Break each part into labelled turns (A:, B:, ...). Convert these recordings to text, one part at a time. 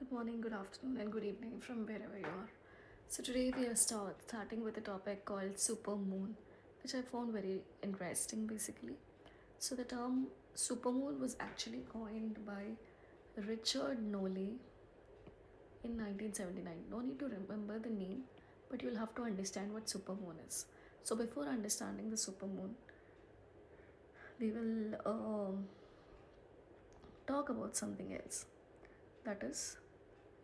A: Good morning, good afternoon, and good evening from wherever you are. So today we are starting with a topic called supermoon, which I found very interesting basically. So the term supermoon was actually coined by Richard Noley in 1979. No need to remember the name, but you'll have to understand what supermoon is. So before understanding the supermoon, we will talk about something else. That is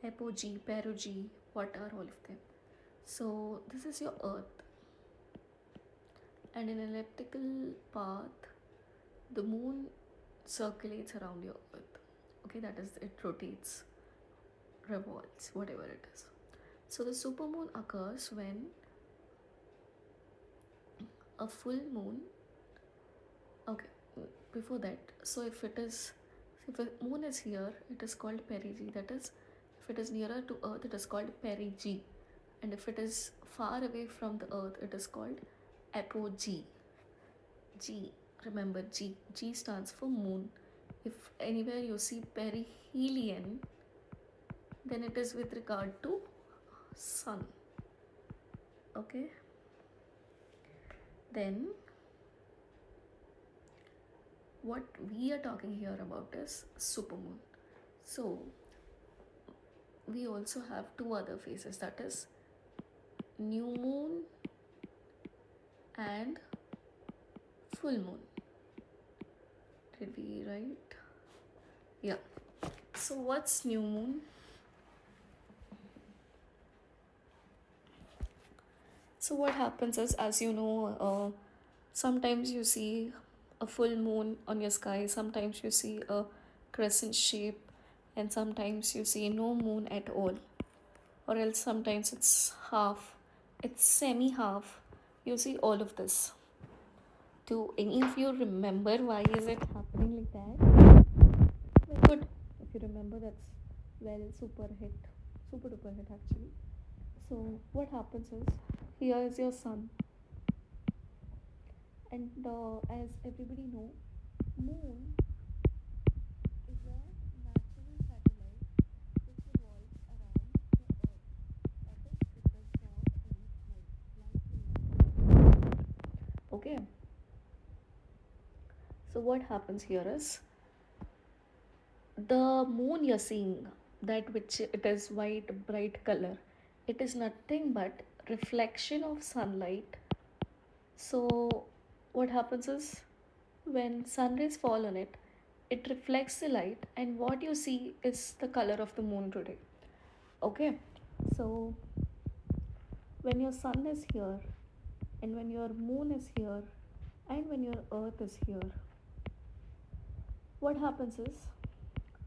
A: apogee, perigee, what are all of them? So this is your Earth, and in an elliptical path, the moon circulates around your Earth. Okay, that is, it rotates, revolves, whatever it is. So the supermoon occurs when a full moon. Okay, before that, so if a moon is here, it is called perigee. That is, if it is nearer to Earth, it is called perigee, and if it is far away from the Earth, it is called apogee. G, remember G. G stands for moon. If anywhere you see perihelion, then it is with regard to sun. Okay. Then what we are talking here about is supermoon. So we also have two other phases, that is new moon and full moon. Did we write? Yeah. So what's new moon? So what happens is, as you know, sometimes you see a full moon on your sky, sometimes you see a crescent shape, and sometimes you see no moon at all, or else sometimes it's half, it's semi half. You see all of this. Do any of you remember why is it happening like that? Well, good. If you remember, that's well super duper hit actually. So what happens is, here is your sun, and as everybody know, moon is a natural satellite which revolves around the earth. That is, it does not emit light. Light will not. Okay. So what happens here is, the moon you're seeing, that which it is white bright color, it is nothing but reflection of sunlight. So what happens is, when sun rays fall on it, it reflects the light, and what you see is the color of the moon today. Okay, so when your sun is here, and when your moon is here, and when your earth is here, what happens is,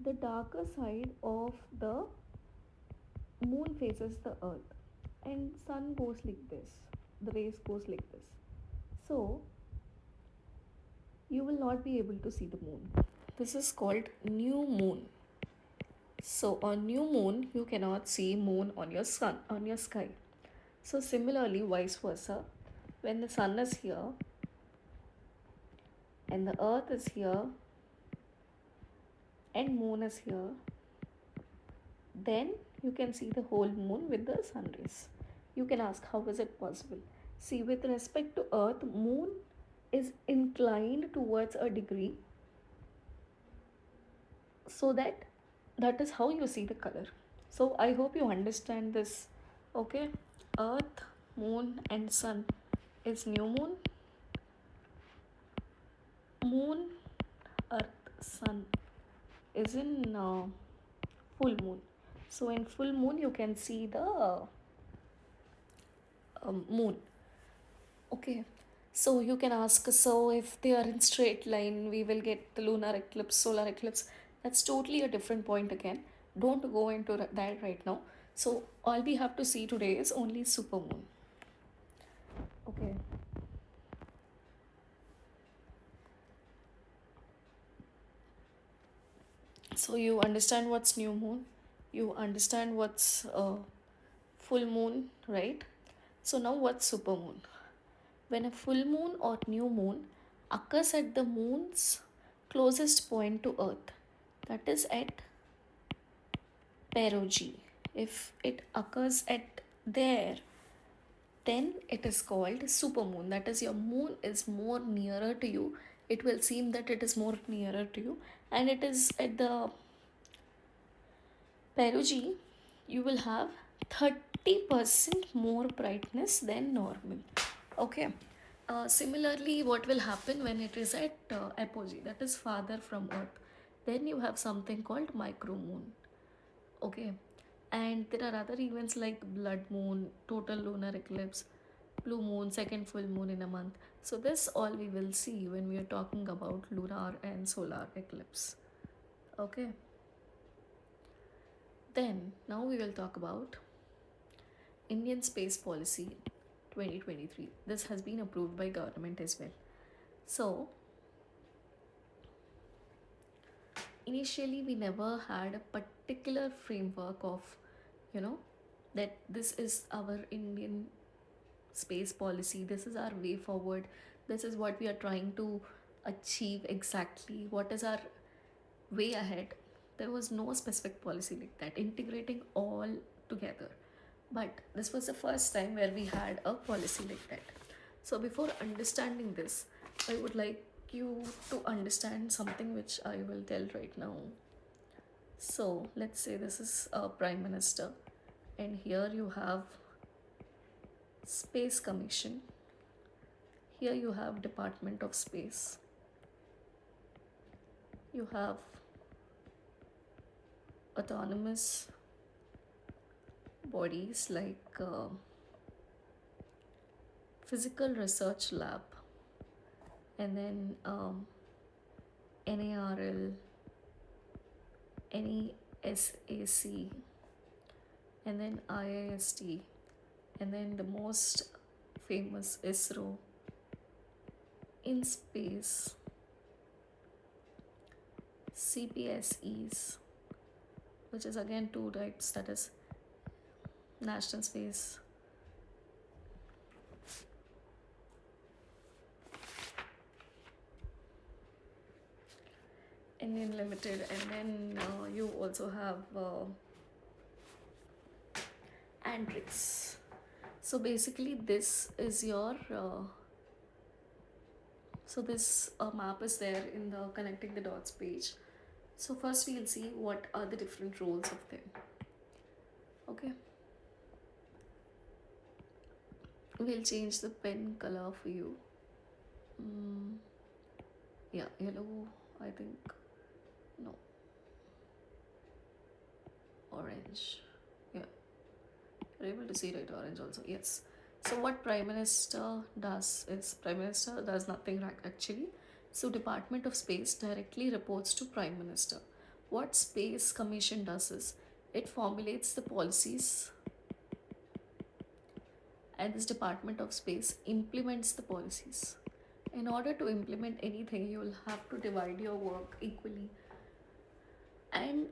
A: the darker side of the moon faces the earth, and sun goes like this, the rays goes like this. So you will not be able to see the moon. This is called new moon. So on new moon, you cannot see moon on your sun, on your sky. So similarly, vice versa, when the sun is here and the earth is here and moon is here, then you can see the whole moon with the sun rays. You can ask, how is it possible? See, with respect to earth, moon is inclined towards a degree, so that is how you see the color. So I hope you understand this. Okay, earth, moon and sun is new moon, moon, earth, sun is in full moon. So in full moon you can see the moon. Okay, so you can ask, so if they are in straight line, we will get the lunar eclipse, solar eclipse. That's totally a different point again. Don't go into that right now. So all we have to see today is only supermoon. Okay. So you understand what's new moon, you understand what's full moon, right? So now what's supermoon? When a full moon or new moon occurs at the moon's closest point to earth, that is at perigee. If it occurs at there, then it is called supermoon. That is, your moon is more nearer to you. It will seem that it is more nearer to you, and it is at the perigee. You will have 30% more brightness than normal. Okay. Similarly, what will happen when it is at apogee, that is farther from Earth, then you have something called micromoon. Okay. And there are other events like blood moon, total lunar eclipse, blue moon, second full moon in a month. So this all we will see when we are talking about lunar and solar eclipse. Okay. Then now we will talk about Indian Space Policy 2023. This has been approved by government as well. So initially we never had a particular framework of, you know, that this is our Indian space policy, this is our way forward, this is what we are trying to achieve exactly, what is our way ahead. There was no specific policy like that integrating all together, but this was the first time where we had a policy like that. So before understanding this, I would like you to understand something which I will tell right now. So let's say this is a prime minister, and here you have space commission, here you have department of space, you have autonomous bodies like physical research lab, and then NARL, NESAC, and then IIST, and then the most famous ISRO, in space, CPSEs, which is again two types, that is National Space Indian Limited, and then you also have Andrix. So basically this is your so this map is there in the connecting the dots page. So first we'll see what are the different roles of them. Okay, we'll change the pen color for you. Yeah, yellow, I think. No, orange. Yeah, you're able to see right, orange also. Yes. So what prime minister does is, prime minister does nothing actually. So department of space directly reports to prime minister. What space commission does is, it formulates the policies, and this department of space implements the policies. In order to implement anything, you will have to divide your work equally and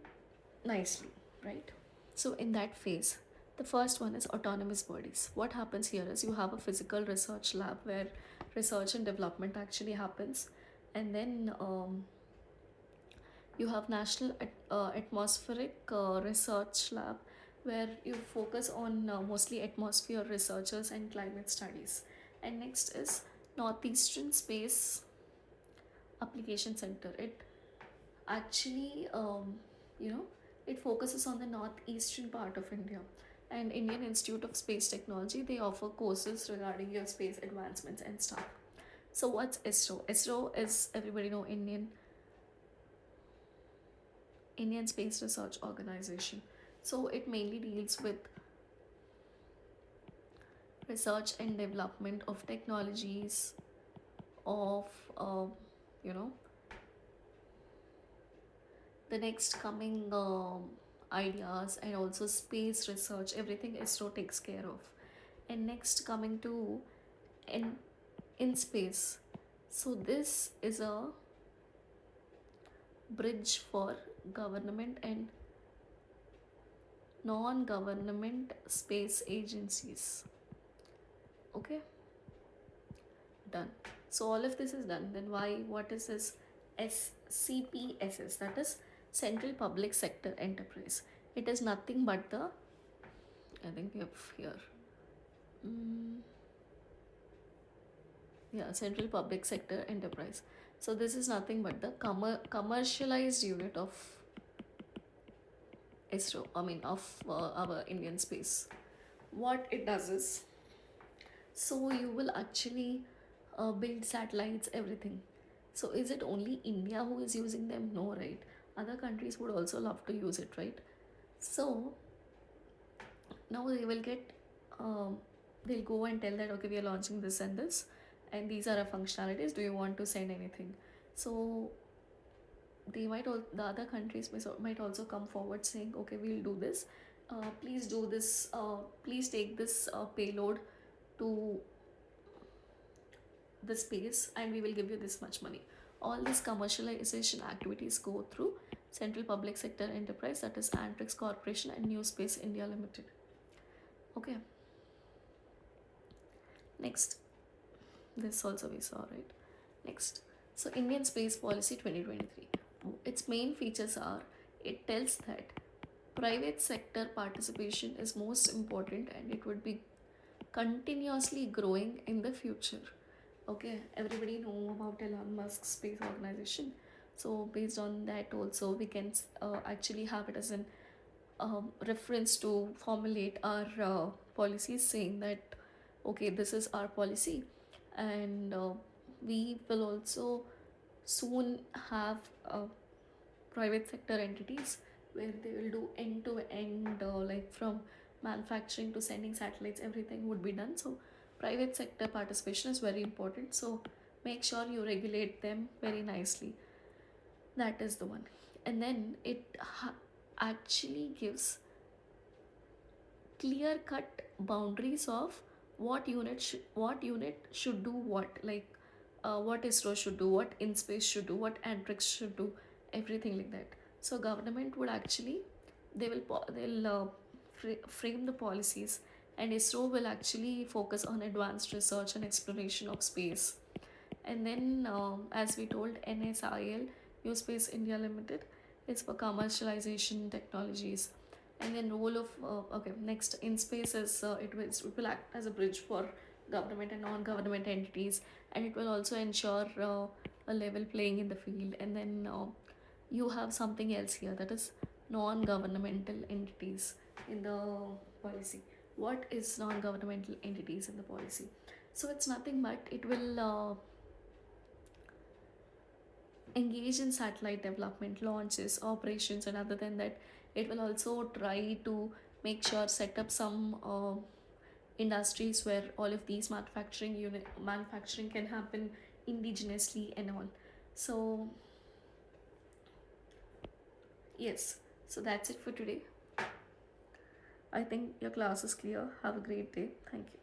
A: nicely, right? So in that phase, the first one is autonomous bodies. What happens here is, you have a physical research lab where research and development actually happens, and then you have national atmospheric research lab, where you focus on mostly atmosphere researchers and climate studies. And next is Northeastern Space Application Center. It actually it focuses on the northeastern part of India. And Indian Institute of Space Technology, they offer courses regarding your space advancements and stuff. So what's ISRO? ISRO is, everybody know, Indian Space Research Organization. So it mainly deals with research and development of technologies, of the next coming ideas, and also space research, everything ISRO takes care of. And next coming to in space, so this is a bridge for government and non-government space agencies. Okay, done. So all of this is done. Then what is this SCPSS? That is Central Public Sector Enterprise. It is nothing but the, I think we have here, mm, yeah, central public sector enterprise. So this is nothing but the commercialized unit of ISRO, I mean of our Indian space. What it does is, so you will actually build satellites, everything. So is it only India who is using them? No, right? Other countries would also love to use it, right? So now they will get, they'll go and tell that, okay, we are launching this and this, and these are our functionalities. Do you want to send anything? So they might the other countries might also come forward saying, okay, we'll do this. Please do this. Please take this payload to the space, and we will give you this much money. All these commercialization activities go through Central Public Sector Enterprise, that is Antrix Corporation and New Space India Limited. Okay. Next, this also we saw, right? Next, so Indian Space Policy 2023. Its main features are, it tells that private sector participation is most important and it would be continuously growing in the future. Okay, everybody know about Elon Musk's space organization. So based on that also we can actually have it as an reference to formulate our policies, saying that okay, this is our policy, and we will also soon have private sector entities where they will do end to end, like from manufacturing to sending satellites, everything would be done. So private sector participation is very important, so make sure you regulate them very nicely. That is the one. And then it actually gives clear cut boundaries of what unit should do what, like what ISRO should do, what InSpace should do, what Antrix should do, everything like that. So government would actually, they'll frame the policies, and ISRO will actually focus on advanced research and exploration of space. And then as we told, NSIL, New Space India Limited, is for commercialization technologies. And then role of okay, next, in space is it will act as a bridge for government and non-government entities, and it will also ensure a level playing in the field. And then you have something else here, that is non-governmental entities in the policy. What is non-governmental entities in the policy? So it's nothing but it will engage in satellite development, launches, operations, and other than that, it will also try to make sure set up some industries where all of these manufacturing can happen indigenously and all. So yes, so that's it for today. I think your class is clear. Have a great day. Thank you.